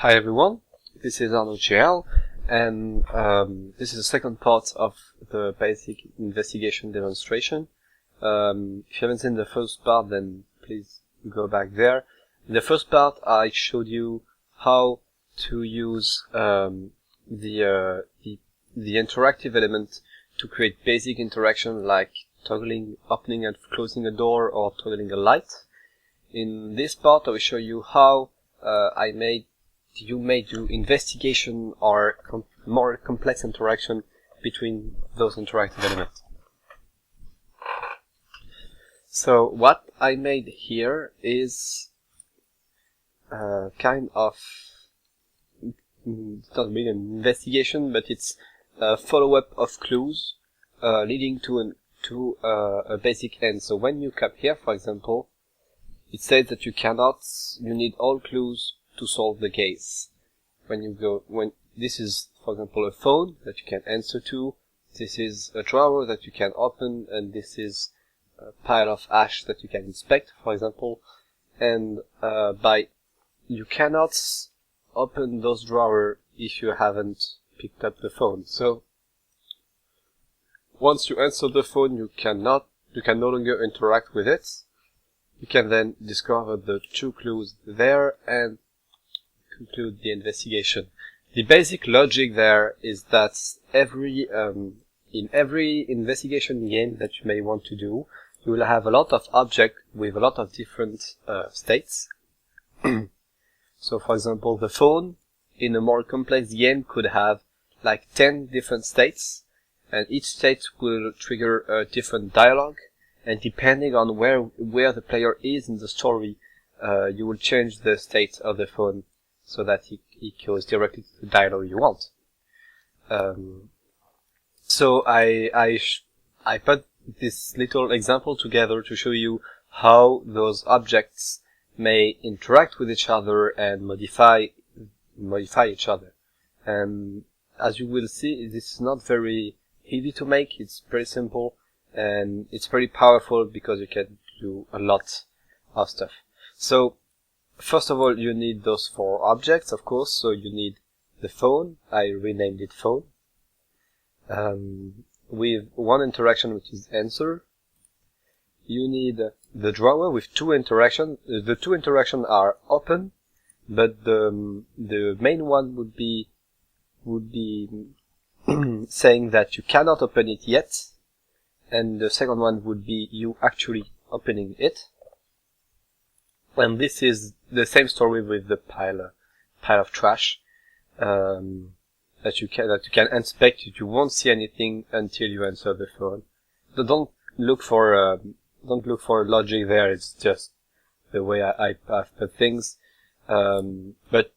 Hi everyone, this is Arnaud and this is the second part of the basic investigation demonstration. If you haven't seen the first part, then please go back there. In the first part, I showed you how to use the interactive element to create basic interaction like toggling, opening and closing a door, or toggling a light. In this part, I will show you how you may do investigation or more complex interaction between those interactive elements. So what I made here is kind of, it's not really an investigation, but it's a follow-up of clues leading to a basic end. So when you come here, for example, it says that you need all clues to solve the case. When this is, for example, a phone that you can answer to, this is a drawer that you can open, and this is a pile of ash that you can inspect, for example. And you cannot open those drawers if you haven't picked up the phone. So once you answer the phone, you can no longer interact with it. You can then discover the two clues there and conclude the investigation. The basic logic there is that in every investigation game that you may want to do, you will have a lot of objects with a lot of different states. So for example, the phone in a more complex game could have like 10 different states, and each state will trigger a different dialogue, and depending on where the player is in the story, you will change the state of the phone so that he goes directly to the dialogue you want. So I put this little example together to show you how those objects may interact with each other and modify each other. And as you will see, this is not very heavy to make. It's pretty simple, and it's pretty powerful because you can do a lot of stuff. So first of all, you need those 4 objects, of course. So you need the phone. I renamed it phone. With one interaction, which is answer. You need the drawer with 2 interactions. The 2 interactions are open, but the main one would be saying that you cannot open it yet, and the second one would be you actually opening it. And this is the same story with the pile of trash that you can inspect. You won't see anything until you answer the phone. So don't look for logic there. It's just the way I've put things. But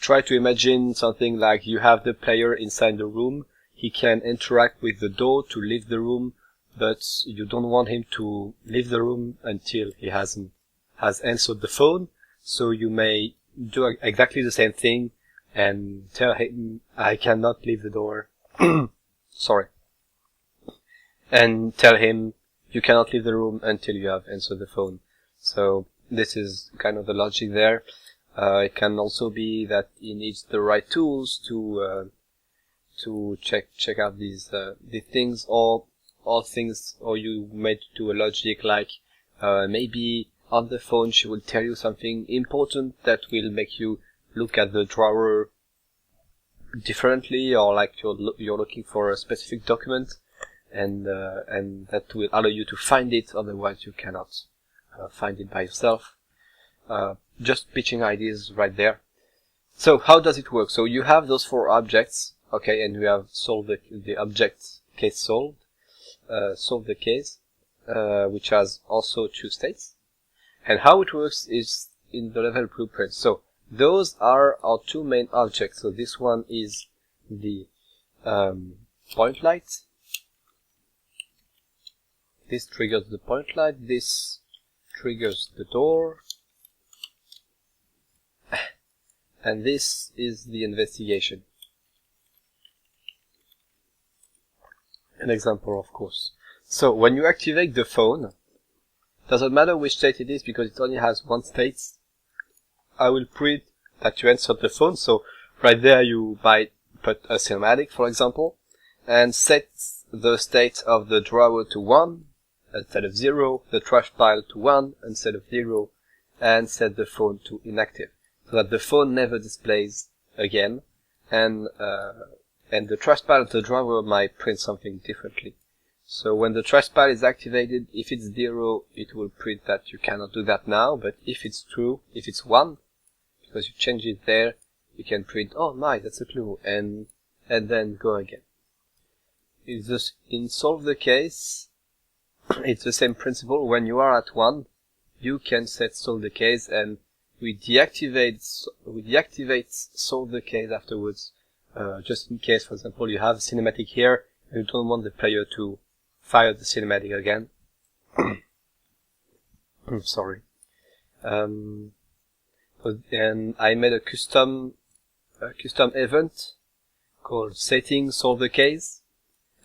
try to imagine something like you have the player inside the room. He can interact with the door to leave the room, but you don't want him to leave the room until he has answered the phone. So you may do exactly the same thing and tell him, I cannot leave the door. Sorry. And tell him, you cannot leave the room until you have answered the phone. So this is kind of the logic there. It can also be that he needs the right tools to check out these things, or you may do a logic like maybe on the phone she will tell you something important that will make you look at the drawer differently, or like you're looking for a specific document, and that will allow you to find it. Otherwise, you cannot find it by yourself. Just pitching ideas right there. So how does it work? So you have those 4 objects, okay, and we have solved the object case solved the case, which has also 2 states. And how it works is in the level blueprint. So those are our 2 main objects. So this one is the point light. This triggers the point light. This triggers the door. And this is the investigation. An example, of course. So when you activate the phone, doesn't matter which state it is because it only has 1 state. I will print that you insert the phone. So right there you might put a cinematic, for example, and set the state of the drawer to 1 instead of 0, the trash pile to 1 instead of 0, and set the phone to inactive, so that the phone never displays again, and the trash pile of the drawer might print something differently. So when the trash pile is activated, if it's 0, it will print that you cannot do that now, but if it's true, if it's 1, because you change it there, you can print, oh my, that's a clue, and then go again. It's just, in solve the case, it's the same principle. When you are at 1, you can set solve the case, and we deactivate solve the case afterwards, just in case, for example, you have a cinematic here, and you don't want the player to fire the cinematic again. Sorry. And I made a custom event called setting solve the case,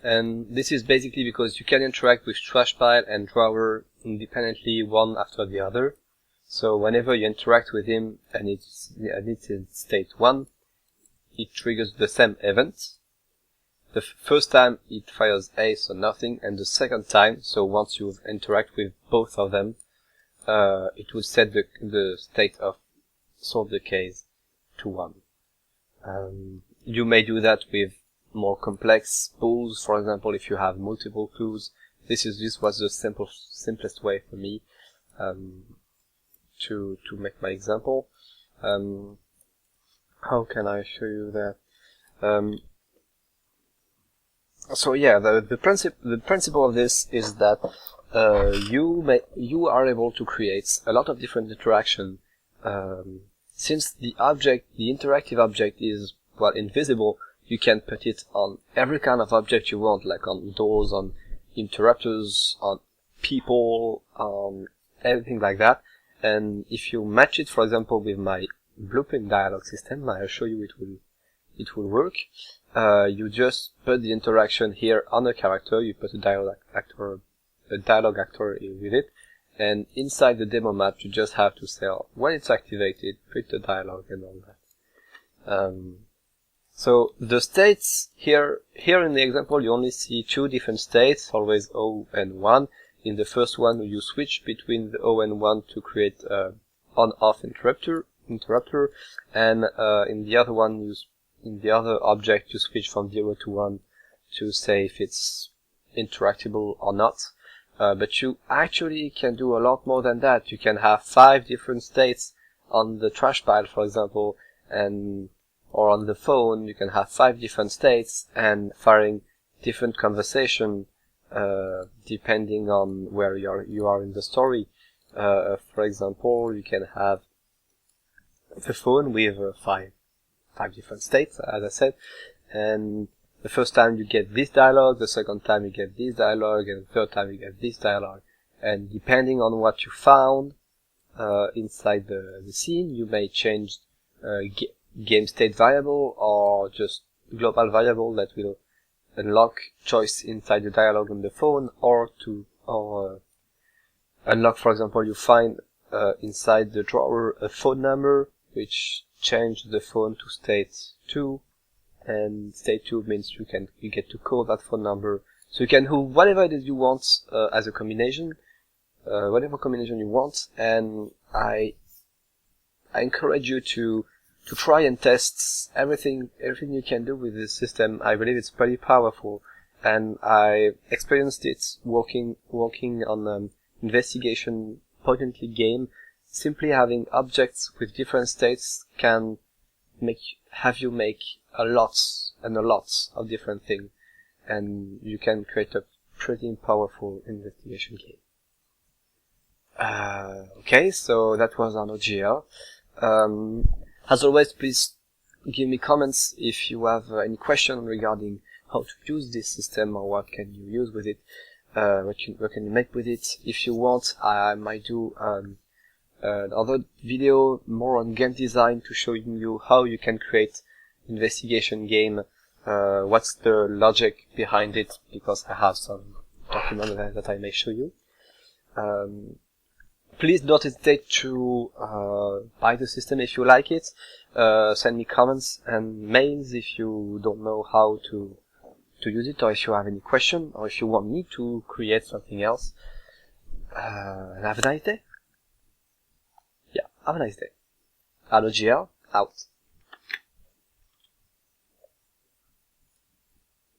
and this is basically because you can interact with trash pile and drawer independently, one after the other. So whenever you interact with him and it's in state 1, it triggers the same event. The first time it fires A, so nothing, and the second time, so once you interact with both of them, it will set the state of solve the case to 1. You may do that with more complex pools. For example, if you have multiple clues, this was the simplest way for me to make my example. How can I show you that? So yeah, the principle of this is that you are able to create a lot of different interaction. Since the interactive object is invisible, you can put it on every kind of object you want, like on doors, on interrupters, on people, on everything like that. And if you match it, for example, with my blueprint dialog system, I'll show you it will work. You just put the interaction here on a character, you put a dialog actor with it, and inside the demo map you just have to say when it's activated, print the dialog and all that. So the states here in the example, you only see 2 different states, always O and 1. In the first one, you switch between the O and 1 to create on-off interrupter, and in the other one, in the other object, you switch from 0 to 1 to say if it's interactable or not. But you actually can do a lot more than that. You can have 5 different states on the trash pile, for example, or on the phone. You can have 5 different states and firing different conversation depending on where you are in the story. For example, you can have the phone with 5 different states, as I said, and the first time you get this dialogue, the second time you get this dialogue, and the third time you get this dialogue. And depending on what you found inside the scene, you may change game state variable or just global variable that will unlock choice inside the dialogue on the phone, or unlock, for example, you find inside the drawer a phone number which change the phone to state 2, and state 2 means you get to call that phone number. So you can do whatever it is you want as a combination, whatever combination you want, and I encourage you to try and test everything you can do with this system. I believe it's pretty powerful, and I experienced it working on investigation point-and-click game. Simply having objects with different states can have you make a lot of different things, and you can create a pretty powerful investigation game. Okay, so that was our GL. As always, please give me comments if you have any question regarding how to use this system, or what can you use with it, what can you make with it. If you want, I might do another video more on game design to show you how you can create investigation game, what's the logic behind it, because I have some document that I may show you. Please don't hesitate to buy the system if you like it. Send me comments and mails if you don't know how to use it, or if you have any question, or if you want me to create something else. And have a nice day. Yeah, have a nice day. AlloGL, out.